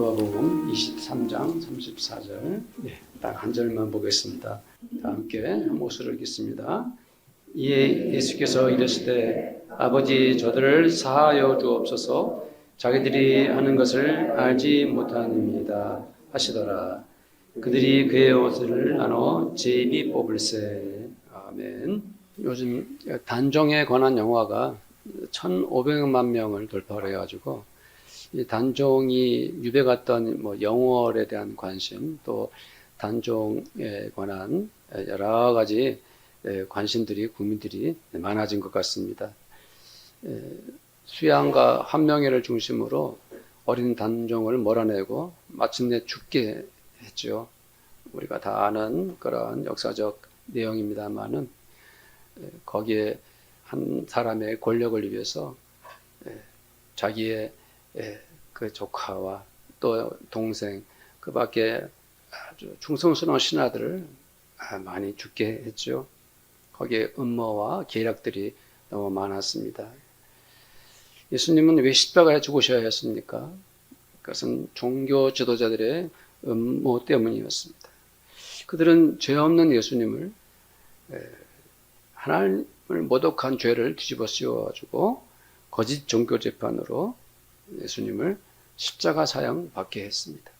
누가복음 23장 34절 딱 한 절만 보겠습니다. 다 함께 한 목소리를 읽겠습니다. 이에 예수께서 이르시되 아버지 저들을 사하여 주옵소서 자기들이 하는 것을 알지 못하느니이다 하시더라. 그들이 그의 옷을 나눠 제비 뽑을세. 아멘. 요즘 단종에 관한 영화가 1,500만 명을 돌파를 해가지고 이 단종이 유배갔던 영월에 대한 관심, 또 단종에 관한 여러 가지 관심들이 국민들이 많아진 것 같습니다. 수양과 한명회를 중심으로 어린 단종을 몰아내고 마침내 죽게 했죠. 우리가 다 아는 그런 역사적 내용입니다만은 거기에 한 사람의 권력을 위해서 자기의 그 조카와 또 동생 그 밖에 아주 충성스러운 신하들을 많이 죽게 했죠. 거기에 음모와 계략들이 너무 많았습니다. 예수님은 왜 십자가에 죽으셔야 했습니까? 그것은 종교 지도자들의 음모 때문이었습니다. 그들은 죄 없는 예수님을 하나님을 모독한 죄를 뒤집어 씌워가지고 거짓 종교 재판으로 예수님을 십자가 사형 받게 했습니다.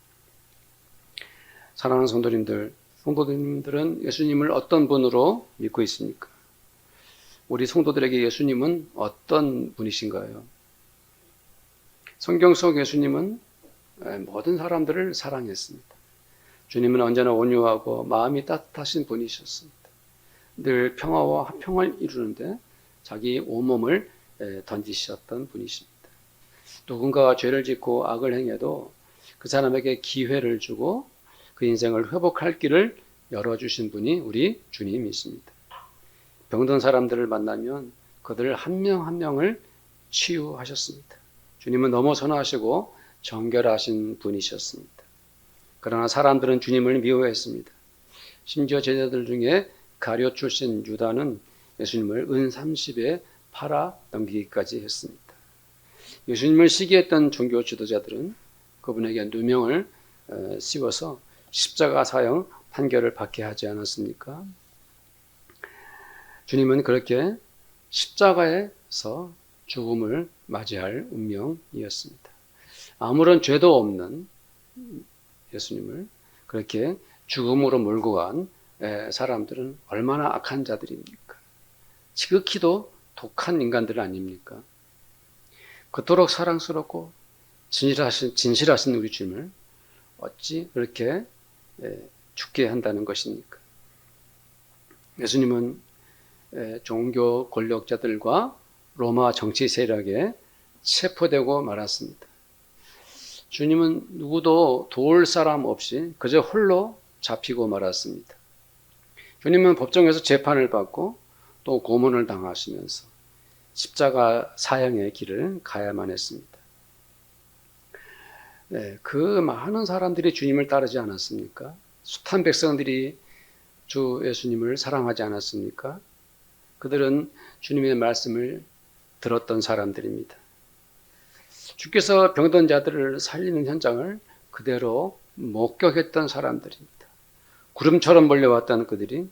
사랑하는 성도님들은 예수님을 어떤 분으로 믿고 있습니까? 우리 성도들에게 예수님은 어떤 분이신가요? 성경 속 예수님은 모든 사람들을 사랑했습니다. 주님은 언제나 온유하고 마음이 따뜻하신 분이셨습니다. 늘 평화와 화평을 이루는데 자기 온몸을 던지셨던 분이십니다. 누군가가 죄를 짓고 악을 행해도 그 사람에게 기회를 주고 그 인생을 회복할 길을 열어주신 분이 우리 주님이십니다. 병든 사람들을 만나면 그들 한 명 한 명을 치유하셨습니다. 주님은 너무 선하시고 정결하신 분이셨습니다. 그러나 사람들은 주님을 미워했습니다. 심지어 제자들 중에 가룟 출신 유다는 예수님을 은 30에 팔아 넘기기까지 했습니다. 예수님을 시기했던 종교 지도자들은 그분에게 누명을 씌워서 십자가 사형 판결을 받게 하지 않았습니까? 주님은 그렇게 십자가에서 죽음을 맞이할 운명이었습니다. 아무런 죄도 없는 예수님을 그렇게 죽음으로 몰고 간 사람들은 얼마나 악한 자들입니까? 지극히도 독한 인간들 아닙니까? 그토록 사랑스럽고 진실하신 우리 주님을 어찌 그렇게 죽게 한다는 것입니까? 예수님은 종교 권력자들과 로마 정치 세력에 체포되고 말았습니다. 주님은 누구도 도울 사람 없이 그저 홀로 잡히고 말았습니다. 주님은 법정에서 재판을 받고 또 고문을 당하시면서 십자가 사형의 길을 가야만 했습니다. 그 많은 사람들이 주님을 따르지 않았습니까? 숱한 백성들이 주 예수님을 사랑하지 않았습니까? 그들은 주님의 말씀을 들었던 사람들입니다. 주께서 병든 자들을 살리는 현장을 그대로 목격했던 사람들입니다. 구름처럼 몰려왔던 그들이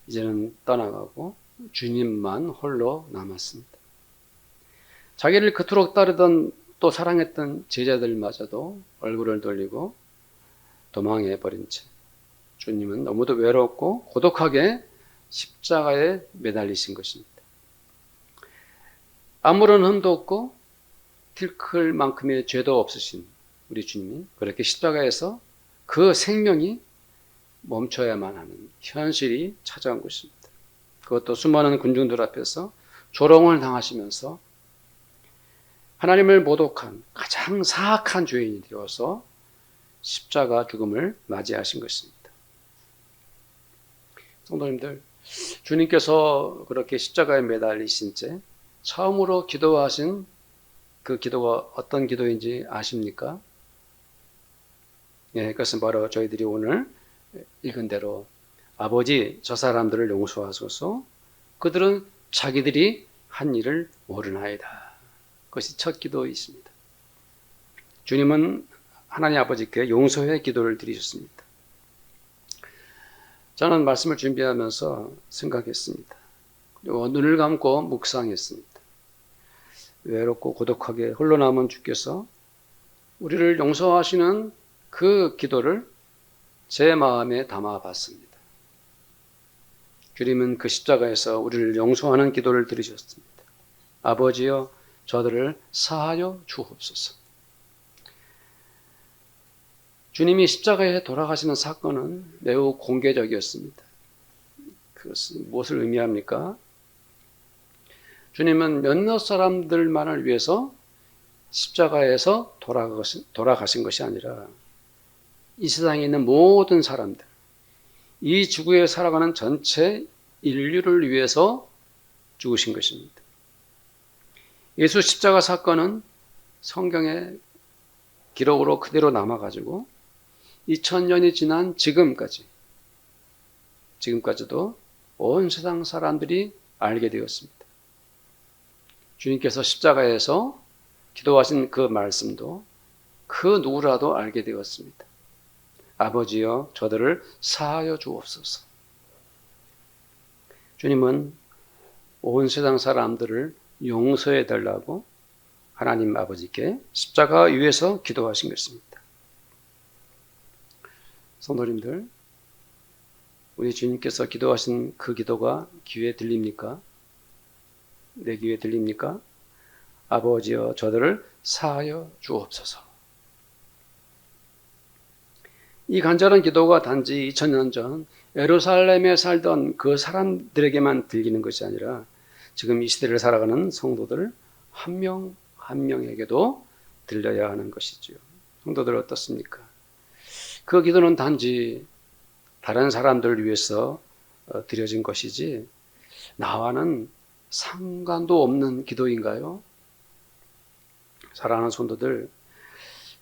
이제는 떠나가고 주님만 홀로 남았습니다. 자기를 그토록 따르던 또 사랑했던 제자들마저도 얼굴을 돌리고 도망해버린 채 주님은 너무도 외롭고 고독하게 십자가에 매달리신 것입니다. 아무런 흠도 없고 들클 만큼의 죄도 없으신 우리 주님이 그렇게 십자가에서 그 생명이 멈춰야만 하는 현실이 찾아온 것입니다. 그것도 수많은 군중들 앞에서 조롱을 당하시면서 하나님을 모독한 가장 사악한 죄인이 되어서 십자가 죽음을 맞이하신 것입니다. 성도님들, 주님께서 그렇게 십자가에 매달리신 채 처음으로 기도하신 그 기도가 어떤 기도인지 아십니까? 그것은 바로 저희들이 오늘 읽은 대로 아버지 저 사람들을 용서하소서 그들은 자기들이 한 일을 모르나이다. 그것이 첫 기도이십니다. 주님은 하나님 아버지께 용서의 기도를 드리셨습니다. 저는 말씀을 준비하면서 생각했습니다. 그리고 눈을 감고 묵상했습니다. 외롭고 고독하게 홀로 남은 주께서 우리를 용서하시는 그 기도를 제 마음에 담아봤습니다. 주님은 그 십자가에서 우리를 용서하는 기도를 들으셨습니다. 아버지여 저들을 사하여 주옵소서. 주님이 십자가에 돌아가시는 사건은 매우 공개적이었습니다. 그것은 무엇을 의미합니까? 주님은 몇몇 사람들만을 위해서 십자가에서 돌아가신 것이 아니라 이 세상에 있는 모든 사람들, 이 지구에 살아가는 전체 인류를 위해서 죽으신 것입니다. 예수 십자가 사건은 성경의 기록으로 그대로 남아가지고 2000년이 지난 지금까지도 온 세상 사람들이 알게 되었습니다. 주님께서 십자가에서 기도하신 그 말씀도 그 누구라도 알게 되었습니다. 아버지여 저들을 사하여 주옵소서. 주님은 온 세상 사람들을 용서해 달라고 하나님 아버지께 십자가 위에서 기도하신 것입니다. 성도님들, 우리 주님께서 기도하신 그 기도가 귀에 들립니까? 내 귀에 들립니까? 아버지여 저들을 사하여 주옵소서. 이 간절한 기도가 단지 2000년 전 예루살렘에 살던 그 사람들에게만 들리는 것이 아니라 지금 이 시대를 살아가는 성도들 한 명 한 명에게도 들려야 하는 것이지요. 성도들 어떻습니까? 그 기도는 단지 다른 사람들을 위해서 드려진 것이지 나와는 상관도 없는 기도인가요? 사랑하는 성도들,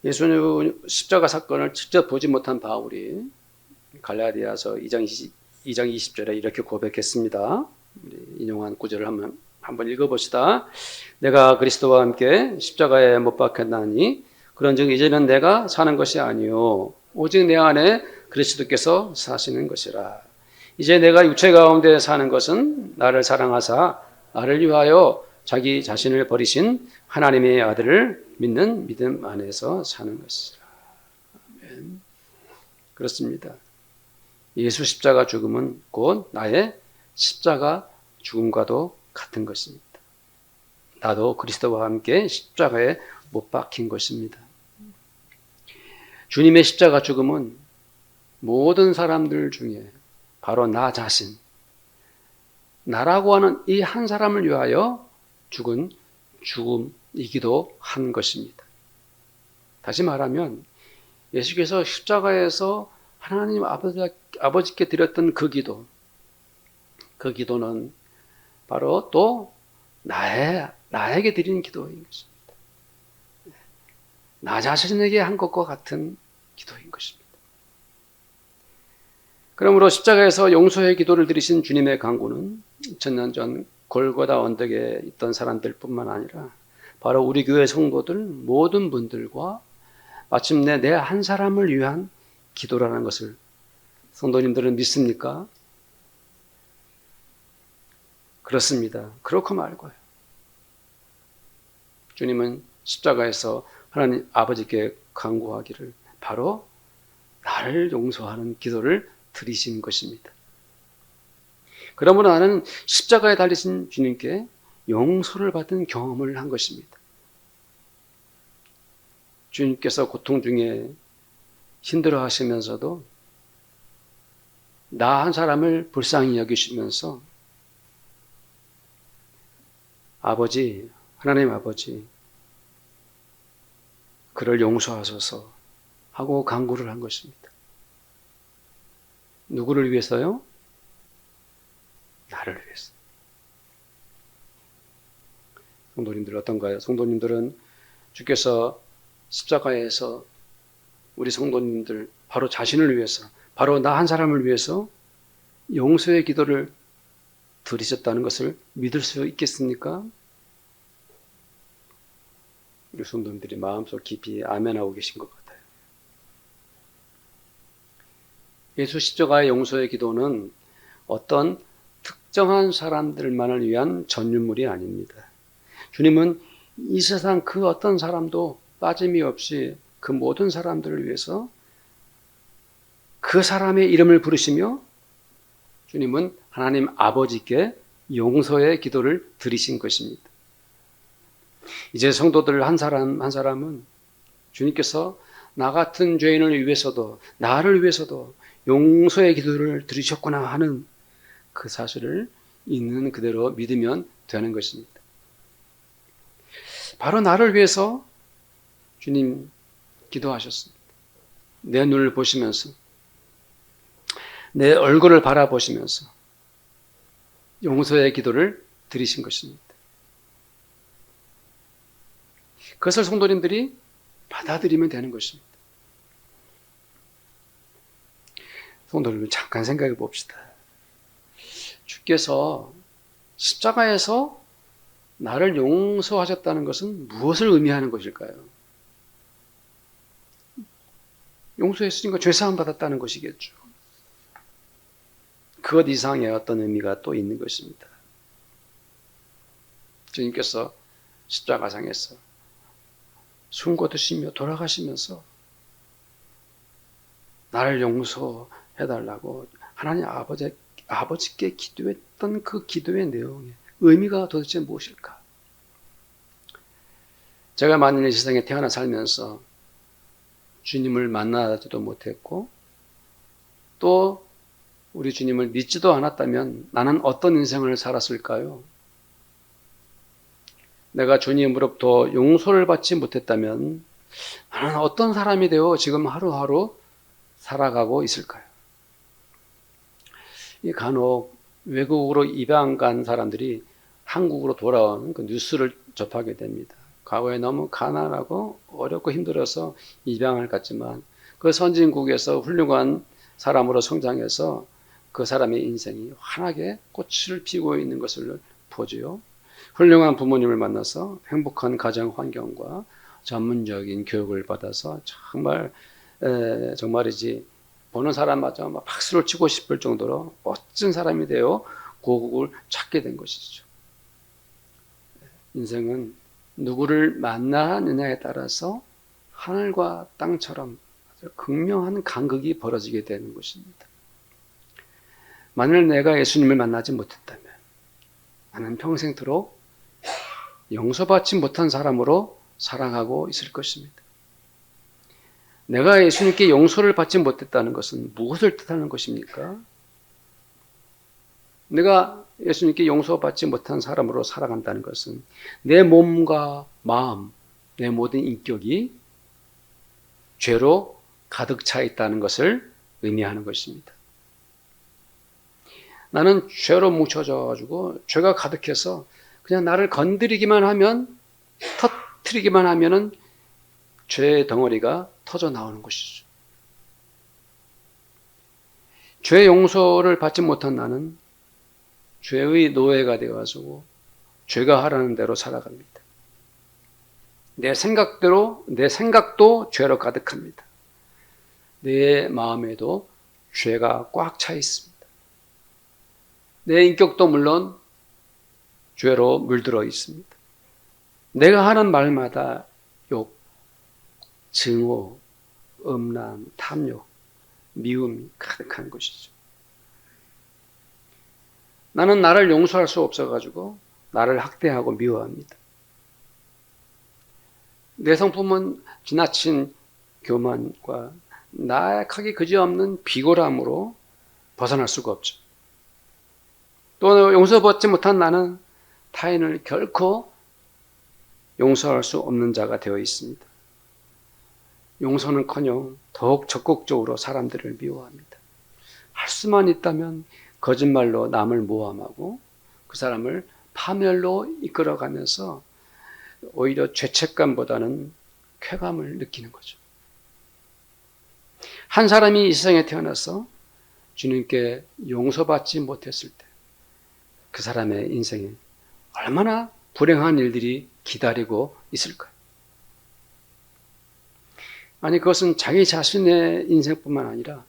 예수님 십자가 사건을 직접 보지 못한 바울이 갈라디아서 2장 20절에 이렇게 고백했습니다. 인용한 구절을 한번 읽어봅시다. 내가 그리스도와 함께 십자가에 못 박혔나니 그런즉 이제는 내가 사는 것이 아니요 오직 내 안에 그리스도께서 사시는 것이라. 이제 내가 육체 가운데 사는 것은 나를 사랑하사 나를 위하여 자기 자신을 버리신 하나님의 아들을 믿는 믿음 안에서 사는 것이라. 아멘. 그렇습니다. 예수 십자가 죽음은 곧 나의 십자가 죽음과도 같은 것입니다. 나도 그리스도와 함께 십자가에 못 박힌 것입니다. 주님의 십자가 죽음은 모든 사람들 중에 바로 나 자신, 나라고 하는 이 한 사람을 위하여 죽은 죽음이기도 한 것입니다. 다시 말하면 예수께서 십자가에서 하나님 아버지께 드렸던 그 기도는 바로 또 나에게 드리는 기도인 것입니다. 나 자신에게 한 것과 같은 기도인 것입니다. 그러므로 십자가에서 용서의 기도를 드리신 주님의 간구는 2000년 전 골고다 언덕에 있던 사람들뿐만 아니라 바로 우리 교회 성도들 모든 분들과 마침내 내 한 사람을 위한 기도라는 것을 성도님들은 믿습니까? 그렇습니다. 그렇고 말고요. 주님은 십자가에서 하나님 아버지께 간구하기를 바로 나를 용서하는 기도를 드리신 것입니다. 그러므로 나는 십자가에 달리신 주님께 용서를 받은 경험을 한 것입니다. 주님께서 고통 중에 힘들어 하시면서도 나 한 사람을 불쌍히 여기시면서 아버지, 하나님 아버지, 그를 용서하소서 하고 간구를 한 것입니다. 누구를 위해서요? 나를 위해서. 성도님들 어떤가요? 성도님들은 주께서 십자가에서 우리 성도님들 바로 자신을 위해서, 바로 나 한 사람을 위해서 용서의 기도를 드리셨다는 것을 믿을 수 있겠습니까? 우리 성도님들이 마음속 깊이 아멘하고 계신 것 같아요. 예수 십자가의 용서의 기도는 어떤 특정한 사람들만을 위한 전유물이 아닙니다. 주님은 이 세상 그 어떤 사람도 빠짐이 없이 그 모든 사람들을 위해서 그 사람의 이름을 부르시며 주님은 하나님 아버지께 용서의 기도를 드리신 것입니다. 이제 성도들 한 사람 한 사람은 주님께서 나 같은 죄인을 위해서도 나를 위해서도 용서의 기도를 드리셨구나 하는 그 사실을 있는 그대로 믿으면 되는 것입니다. 바로 나를 위해서 주님 기도하셨습니다. 내 눈을 보시면서 내 얼굴을 바라보시면서 용서의 기도를 드리신 것입니다. 그것을 성도님들이 받아들이면 되는 것입니다. 성도님들 잠깐 생각해 봅시다. 주께서 십자가에서 나를 용서하셨다는 것은 무엇을 의미하는 것일까요? 용서했으니까 죄사함 받았다는 것이겠죠. 그것 이상의 어떤 의미가 또 있는 것입니다. 주님께서 십자가상에서 숨고드시며 돌아가시면서 나를 용서해달라고 하나님 아버지께 기도했던 그 기도의 내용의 의미가 도대체 무엇일까? 제가 만일 이 세상에 태어나 살면서 주님을 만나지도 못했고 또 우리 주님을 믿지도 않았다면 나는 어떤 인생을 살았을까요? 내가 주님으로부터 용서를 받지 못했다면 나는 어떤 사람이 되어 지금 하루하루 살아가고 있을까요? 간혹 외국으로 입양 간 사람들이 한국으로 돌아오는 그 뉴스를 접하게 됩니다. 과거에 너무 가난하고 어렵고 힘들어서 입양을 갔지만 그 선진국에서 훌륭한 사람으로 성장해서 그 사람의 인생이 환하게 꽃을 피우고 있는 것을 보지요. 훌륭한 부모님을 만나서 행복한 가정 환경과 전문적인 교육을 받아서 정말이지 보는 사람마저 막 박수를 치고 싶을 정도로 멋진 사람이 되어 고국을 찾게 된 것이죠. 인생은 누구를 만나느냐에 따라서 하늘과 땅처럼 아주 극명한 간극이 벌어지게 되는 것입니다. 만일 내가 예수님을 만나지 못했다면 나는 평생토록 용서받지 못한 사람으로 살아가고 있을 것입니다. 내가 예수님께 용서를 받지 못했다는 것은 무엇을 뜻하는 것입니까? 내가 예수님께 용서받지 못한 사람으로 살아간다는 것은 내 몸과 마음, 내 모든 인격이 죄로 가득 차 있다는 것을 의미하는 것입니다. 나는 죄로 뭉쳐져 가지고 죄가 가득해서 그냥 나를 건드리기만 하면 터뜨리기만 하면은 죄의 덩어리가 터져 나오는 것이죠. 죄 용서를 받지 못한 나는 죄의 노예가 되어가지고 죄가 하라는 대로 살아갑니다. 내 생각도 죄로 가득합니다. 내 마음에도 죄가 꽉 차 있습니다. 내 인격도 물론 죄로 물들어 있습니다. 내가 하는 말마다 욕, 증오, 음란, 탐욕, 미움이 가득한 것이죠. 나는 나를 용서할 수 없어가지고 나를 학대하고 미워합니다. 내 성품은 지나친 교만과 나약하기 그지없는 비굴함으로 벗어날 수가 없죠. 또 용서받지 못한 나는 타인을 결코 용서할 수 없는 자가 되어 있습니다. 용서는커녕 더욱 적극적으로 사람들을 미워합니다. 할 수만 있다면 거짓말로 남을 모함하고 그 사람을 파멸로 이끌어가면서 오히려 죄책감보다는 쾌감을 느끼는 거죠. 한 사람이 이 세상에 태어나서 주님께 용서받지 못했을 때 그 사람의 인생에 얼마나 불행한 일들이 기다리고 있을까요? 아니 그것은 자기 자신의 인생뿐만 아니라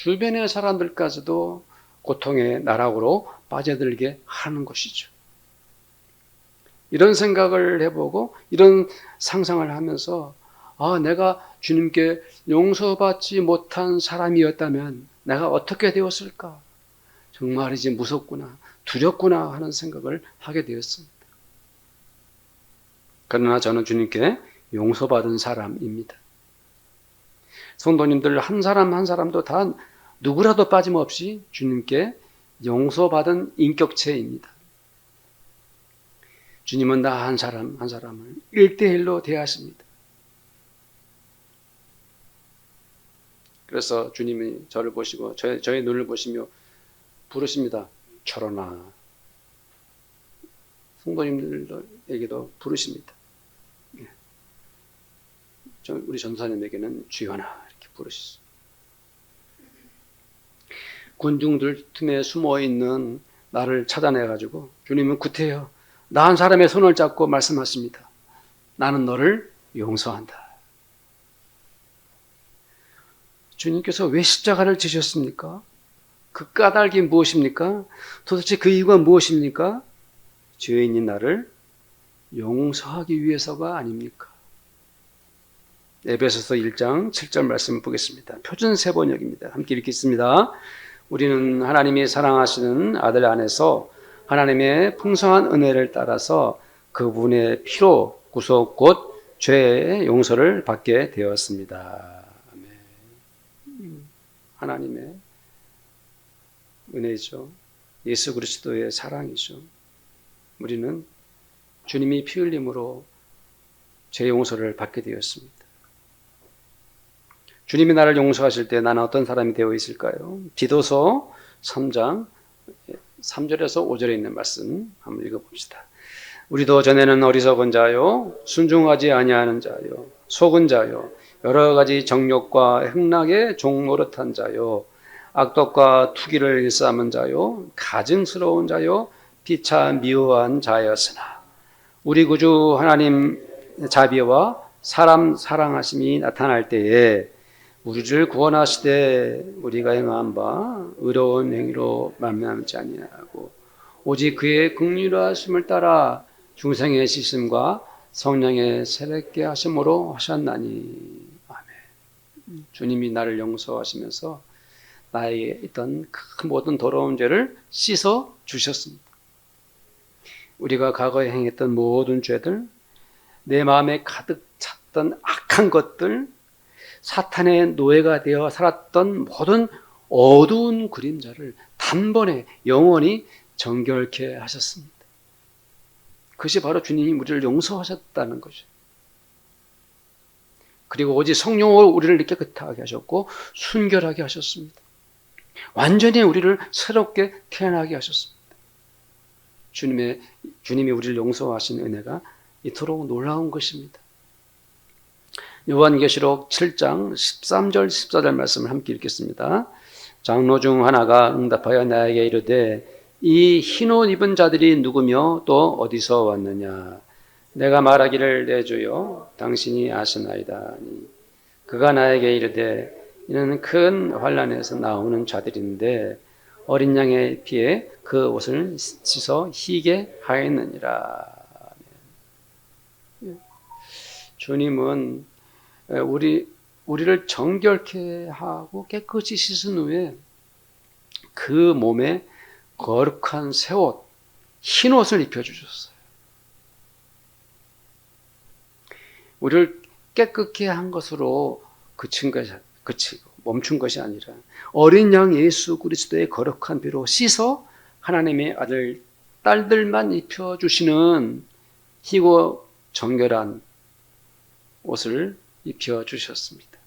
주변의 사람들까지도 고통의 나락으로 빠져들게 하는 것이죠. 이런 생각을 해보고 이런 상상을 하면서 내가 주님께 용서받지 못한 사람이었다면 내가 어떻게 되었을까? 정말이지 무섭구나, 두렵구나 하는 생각을 하게 되었습니다. 그러나 저는 주님께 용서받은 사람입니다. 성도님들 한 사람 한 사람도 다 누구라도 빠짐없이 주님께 용서받은 인격체입니다. 주님은 나 한 사람 한 사람을 1대1로 대하십니다. 그래서 주님이 저를 보시고 저의 눈을 보시며 부르십니다. 철원아. 성도님들에게도 부르십니다. 우리 전사님에게는 주연아 이렇게 부르시죠. 군중들 틈에 숨어있는 나를 찾아내가지고 주님은 구태여 나 한 사람의 손을 잡고 말씀하십니다. 나는 너를 용서한다. 주님께서 왜 십자가를 지셨습니까? 그 까닭이 무엇입니까? 도대체 그 이유가 무엇입니까? 죄인인 나를 용서하기 위해서가 아닙니까? 에베소서 1장 7절 말씀 보겠습니다. 표준 세번역입니다. 함께 읽겠습니다. 우리는 하나님이 사랑하시는 아들 안에서 하나님의 풍성한 은혜를 따라서 그분의 피로 구속 곧 죄의 용서를 받게 되었습니다. 아멘. 하나님의 은혜죠. 예수 그리스도의 사랑이죠. 우리는 주님이 피 흘림으로 죄 용서를 받게 되었습니다. 주님이 나를 용서하실 때 나는 어떤 사람이 되어 있을까요? 디도서 3장 3절에서 5절에 있는 말씀 한번 읽어봅시다. 우리도 전에는 어리석은 자요 순종하지 아니하는 자요 속은 자요 여러 가지 정욕과 행락에 종노릇한 자요 악독과 투기를 일삼은 자요 가증스러운 자요 피차 미워한 자였으나 우리 구주 하나님 자비와 사람 사랑하심이 나타날 때에 우리를 구원하시되 우리가 행한 바 의로운 행위로 말미암지 아니하고 오직 그의 긍휼하심을 따라 중생의 씻음과 성령의 새롭게 하심으로 하셨나니. 아멘. 주님이 나를 용서하시면서 나에게 있던 그 모든 더러운 죄를 씻어 주셨습니다. 우리가 과거에 행했던 모든 죄들, 내 마음에 가득 찼던 악한 것들, 사탄의 노예가 되어 살았던 모든 어두운 그림자를 단번에 영원히 정결케 하셨습니다. 그것이 바로 주님이 우리를 용서하셨다는 것이죠. 그리고 오직 성령으로 우리를 깨끗하게 하셨고 순결하게 하셨습니다. 완전히 우리를 새롭게 태어나게 하셨습니다. 주님이 우리를 용서하신 은혜가 이토록 놀라운 것입니다. 요한계시록 7장 13절 14절 말씀을 함께 읽겠습니다. 장로 중 하나가 응답하여 나에게 이르되 이 흰옷 입은 자들이 누구며 또 어디서 왔느냐. 내가 말하기를 내 주여 당신이 아시나이다. 그가 나에게 이르되 이는 큰 환난에서 나오는 자들인데 어린 양의 피에 그 옷을 씻어 희게 하였느니라. 주님은 우리를 정결케 하고 깨끗이 씻은 후에 그 몸에 거룩한 새 옷, 흰 옷을 입혀주셨어요. 우리를 깨끗게 한 것으로 멈춘 것이 아니라 어린 양 예수 그리스도의 거룩한 피로 씻어 하나님의 아들, 딸들만 입혀주시는 희고 정결한 옷을 입혀주셨습니다.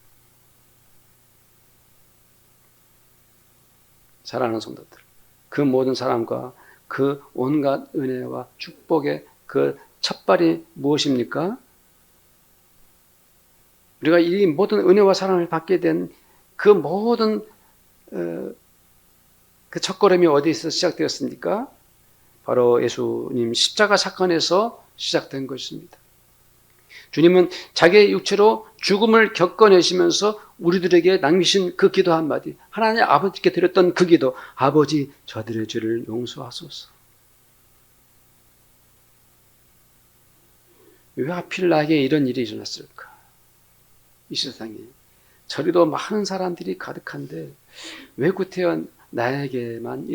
사랑하는 성도들, 그 모든 사랑과 그 온갖 은혜와 축복의 그 첫발이 무엇입니까? 우리가 이 모든 은혜와 사랑을 받게 된 그 모든 그 첫걸음이 어디서 시작되었습니까? 바로 예수님 십자가 사건에서 시작된 것입니다. 주님은 자기의 육체로 죽음을 겪어내시면서 우리들에게 남기신 그 기도 한마디, 하나님 아버지께 드렸던 그 기도, 아버지 저들의 죄를 용서하소서. 왜 하필 나에게 이런 일이 일어났을까? 이 세상에 저리도 많은 사람들이 가득한데 왜 구태여 나에게만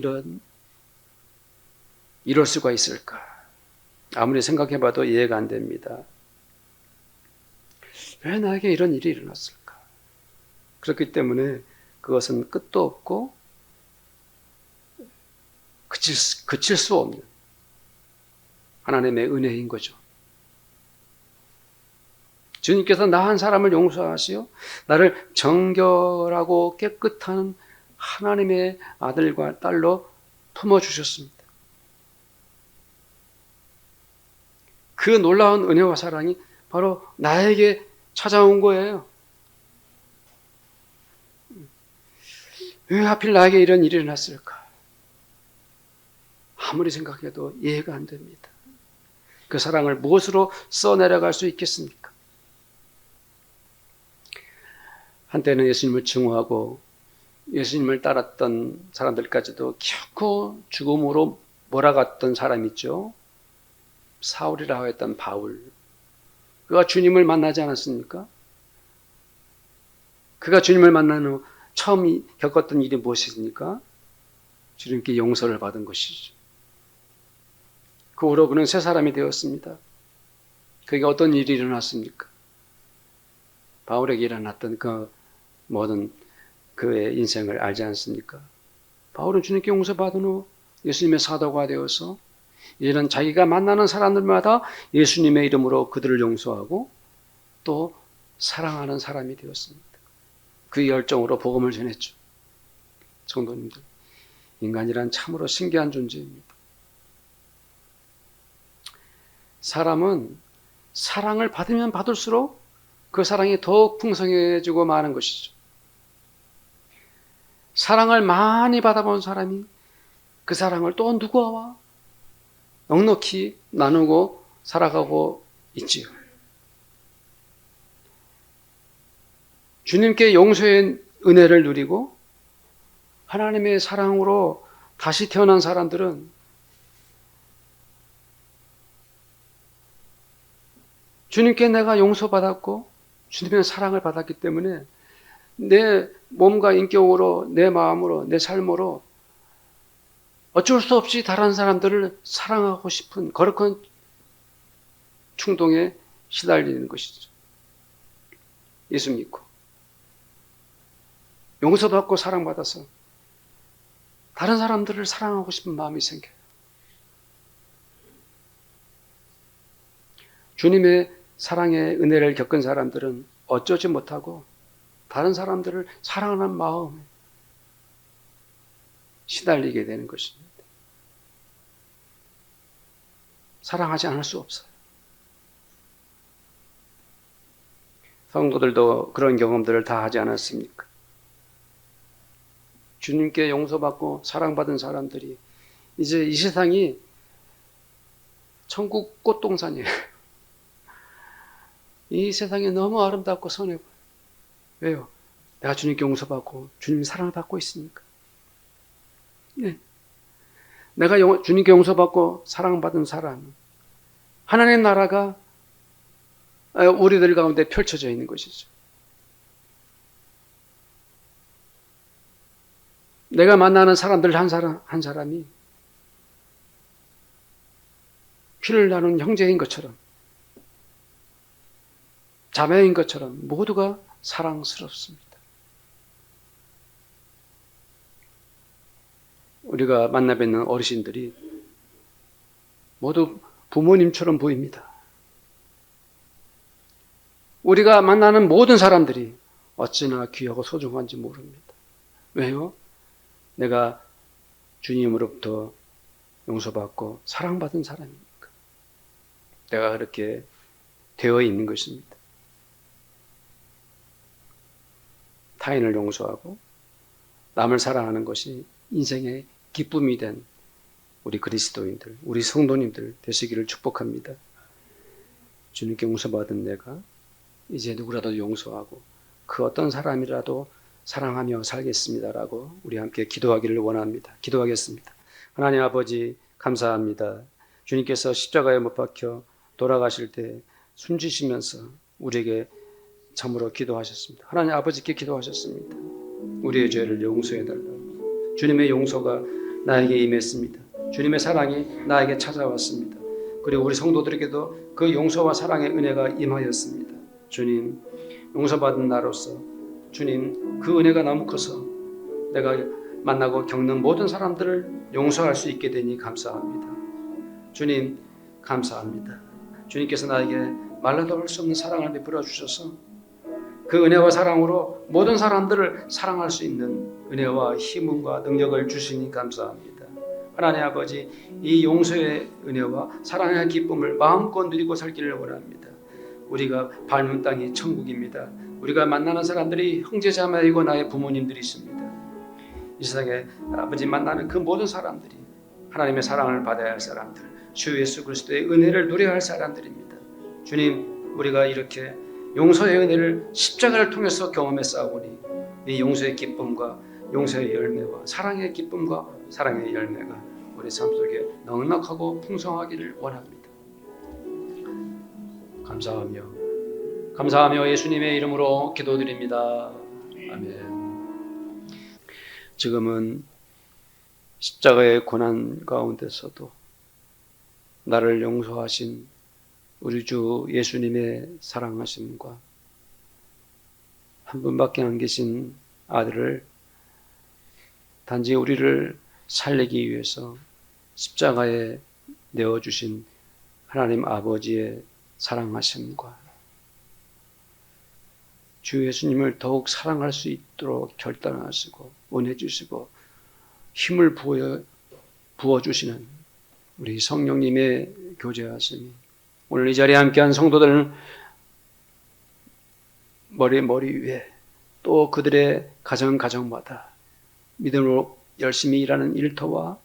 이럴 수가 있을까? 아무리 생각해봐도 이해가 안 됩니다. 왜 나에게 이런 일이 일어났을까? 그렇기 때문에 그것은 끝도 없고 그칠 수 없는 하나님의 은혜인 거죠. 주님께서 나 한 사람을 용서하시어 나를 정결하고 깨끗한 하나님의 아들과 딸로 품어주셨습니다. 그 놀라운 은혜와 사랑이 바로 나에게 찾아온 거예요. 왜 하필 나에게 이런 일이 일어났을까? 아무리 생각해도 이해가 안 됩니다. 그 사랑을 무엇으로 써내려갈 수 있겠습니까? 한때는 예수님을 증오하고 예수님을 따랐던 사람들까지도 결코 죽음으로 몰아갔던 사람 있죠. 사울이라고 했던 바울. 그가 주님을 만나지 않았습니까? 그가 주님을 만난 후 처음 겪었던 일이 무엇입니까? 주님께 용서를 받은 것이죠. 그 후로 그는 새 사람이 되었습니다. 그에게 어떤 일이 일어났습니까? 바울에게 일어났던 그 모든 그의 인생을 알지 않습니까? 바울은 주님께 용서받은 후 예수님의 사도가 되어서 이제는 자기가 만나는 사람들마다 예수님의 이름으로 그들을 용서하고 또 사랑하는 사람이 되었습니다. 그 열정으로 복음을 전했죠. 성도님들, 인간이란 참으로 신기한 존재입니다. 사람은 사랑을 받으면 받을수록 그 사랑이 더욱 풍성해지고 마는 것이죠. 사랑을 많이 받아본 사람이 그 사랑을 또 누구와 넉넉히 나누고 살아가고 있지요. 주님께 용서의 은혜를 누리고 하나님의 사랑으로 다시 태어난 사람들은 주님께 내가 용서받았고 주님의 사랑을 받았기 때문에 내 몸과 인격으로, 내 마음으로, 내 삶으로 어쩔 수 없이 다른 사람들을 사랑하고 싶은 거룩한 충동에 시달리는 것이죠. 예수 믿고 용서받고 사랑받아서 다른 사람들을 사랑하고 싶은 마음이 생겨요. 주님의 사랑의 은혜를 겪은 사람들은 어쩌지 못하고 다른 사람들을 사랑하는 마음에 시달리게 되는 것입니다. 사랑하지 않을 수 없어요. 성도들도 그런 경험들을 다 하지 않았습니까? 주님께 용서받고 사랑받은 사람들이 이제 이 세상이 천국 꽃동산이에요. 이 세상이 너무 아름답고 선해 보여요. 왜요? 내가 주님께 용서받고 주님 사랑을 받고 있으니까. 네. 내가 주님께 용서받고 사랑받은 사람은 하나님의 나라가 우리들 가운데 펼쳐져 있는 것이죠. 내가 만나는 사람들 한 사람이 피를 나눈 형제인 것처럼 자매인 것처럼 모두가 사랑스럽습니다. 우리가 만나 뵙는 어르신들이 모두 부모님처럼 보입니다. 우리가 만나는 모든 사람들이 어찌나 귀하고 소중한지 모릅니다. 왜요? 내가 주님으로부터 용서받고 사랑받은 사람이니까. 내가 그렇게 되어 있는 것입니다. 타인을 용서하고 남을 사랑하는 것이 인생의 기쁨이 된 우리 그리스도인들, 우리 성도님들 되시기를 축복합니다. 주님께 용서받은 내가 이제 누구라도 용서하고 그 어떤 사람이라도 사랑하며 살겠습니다라고 우리 함께 기도하기를 원합니다. 기도하겠습니다. 하나님 아버지 감사합니다. 주님께서 십자가에 못 박혀 돌아가실 때 숨지시면서 우리에게 참으로 기도하셨습니다. 하나님 아버지께 기도하셨습니다. 우리의 죄를 용서해달라고. 주님의 용서가 나에게 임했습니다. 주님의 사랑이 나에게 찾아왔습니다. 그리고 우리 성도들에게도 그 용서와 사랑의 은혜가 임하였습니다. 주님, 용서받은 나로서 주님, 그 은혜가 너무 커서 내가 만나고 겪는 모든 사람들을 용서할 수 있게 되니 감사합니다. 주님, 감사합니다. 주님께서 나에게 말로도 할 수 없는 사랑을 베풀어 주셔서 그 은혜와 사랑으로 모든 사람들을 사랑할 수 있는 은혜와 힘과 능력을 주시니 감사합니다. 하나님 아버지, 이 용서의 은혜와 사랑의 기쁨을 마음껏 누리고 살기를 원합니다. 우리가 밟는 땅이 천국입니다. 우리가 만나는 사람들이 형제자매이고 나의 부모님들이십니다. 이 세상에 아버지 만나는 그 모든 사람들이 하나님의 사랑을 받아야 할 사람들, 주 예수 그리스도의 은혜를 누려야 할 사람들입니다. 주님, 우리가 이렇게 용서의 은혜를 십자가를 통해서 경험했사오니 이 용서의 기쁨과 용서의 열매와 사랑의 기쁨과 사랑의 열매가 우리 삶 속에 넉넉하고 풍성하기를 원합니다. 감사하며 예수님의 이름으로 기도드립니다. 아멘. 지금은 십자가의 고난 가운데서도 나를 용서하신 우리 주 예수님의 사랑하심과 한 분밖에 안 계신 아들을 단지 우리를 살리기 위해서 십자가에 내어주신 하나님 아버지의 사랑하심과 주 예수님을 더욱 사랑할 수 있도록 결단하시고 은혜 주시고 힘을 부어주시는 우리 성령님의 교제하심이 오늘 이 자리에 함께한 성도들 머리 위에 또 그들의 가정마다 믿음으로 열심히 일하는 일터와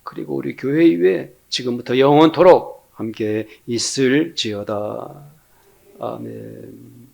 그리고 우리 교회 위에 지금부터 영원토록 함께 있을지어다. 아멘.